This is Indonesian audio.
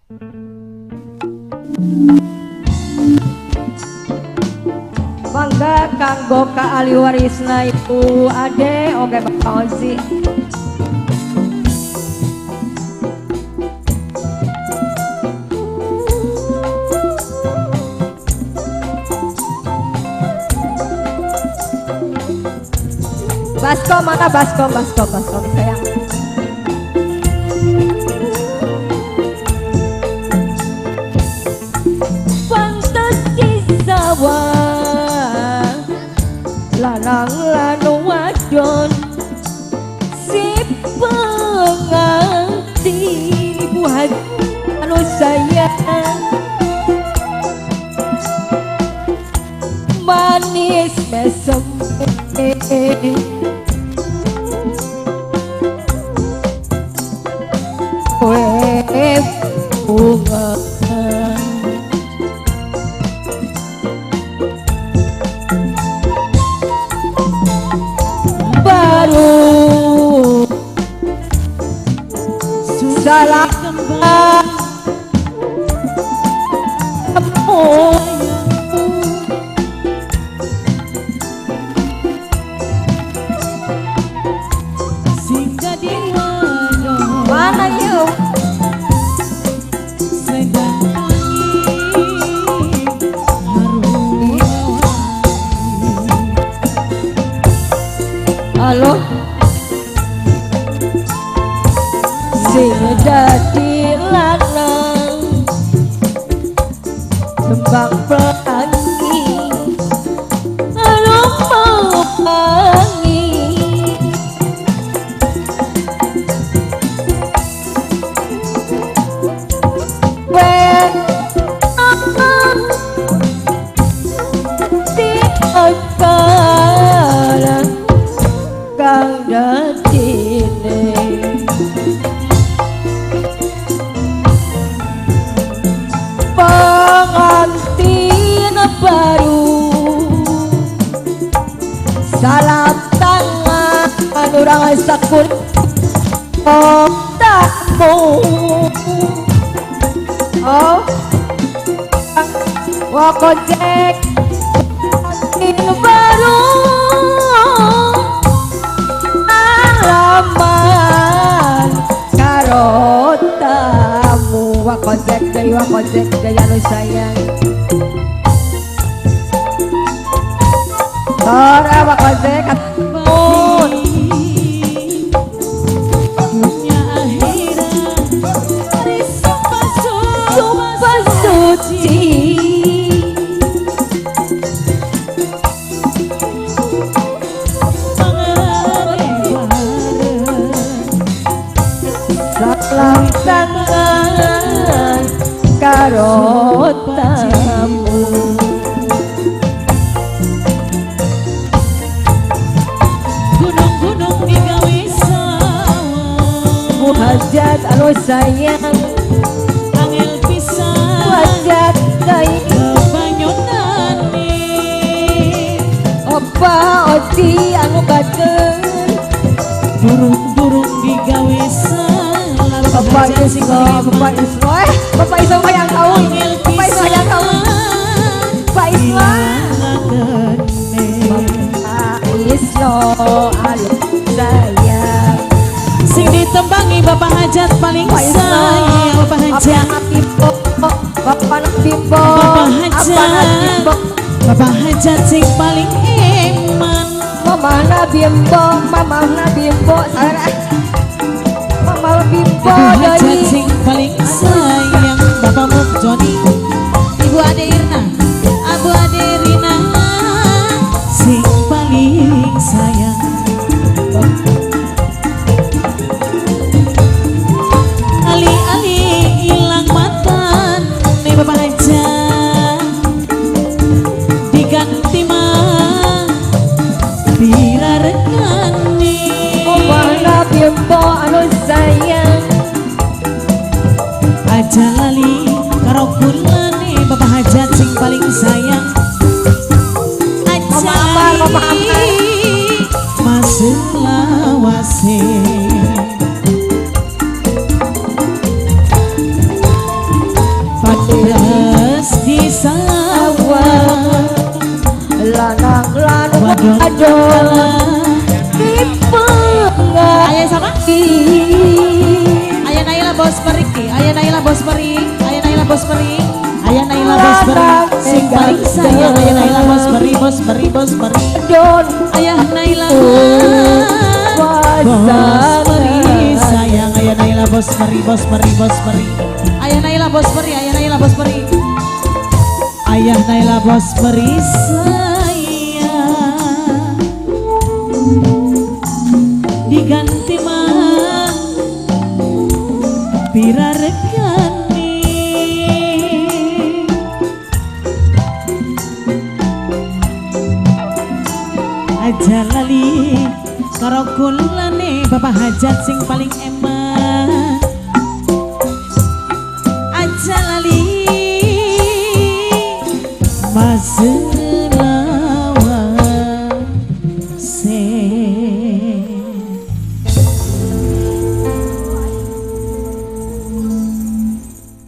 Mangga kanggo ka ahli warisna ibu ade oke Bapak Ozi. Baskom mana baskom sayang. Fantasi sawah lanang lanu wadon si pengantin ibu hati anu sayang manis mesem bunga baru salah mana yuk halo sing dadi lanang tembang pelangi anu mau pangi when di akal kang dadine pengantin baru salam tangan urang sakul tamu oh wakojek pengantin baru alaman karo tamu wakojek gaya lu sayang ora wakojek katun dunia akhirat dari sumpah suci salam tangan karo tamu gunung-gunung digawe sawah muhajat anu sayang angel pisan muhajat kai banyonane opa oti anu baden burung-burung digawe Bapak Islo Bapak Islo yang tahu Bapak Islo yang tahu Bapak Islo Bapak Islo alif sayang sing ditembangi Bapak Hajat paling sayang Bapak Hajat Bapak Bimbo Bapak Hajat sing paling eman Mama Nabimbo Mama Bimbo Hajat sing paling sayang Bapak Mukjoni Ibu Ade Irna Abu Ade Rina sing paling sayang Ali-ali ilang matan nih Bapak Hajat diganti mah birarekani Mama Bimbo anu sayang aja lali karo kulane Bapak Hajat sing paling sayang aja lali masih lawase terus di sawah lanang wadon adon dipengat ayah sama ayah Naila bos peri ayah Naila bos peri ayah Naila bos peri ayah Naila bos peri sing paling sayang ayah Naila bos peri don ayah Naila pasangan sayang ayah Naila bos peri ayah Naila bos peri ayah Naila bos peri ayah Naila bos peri sayang diganti mah pira regani aja lali karo kulane bapak hajat sing paling emang aja lali masih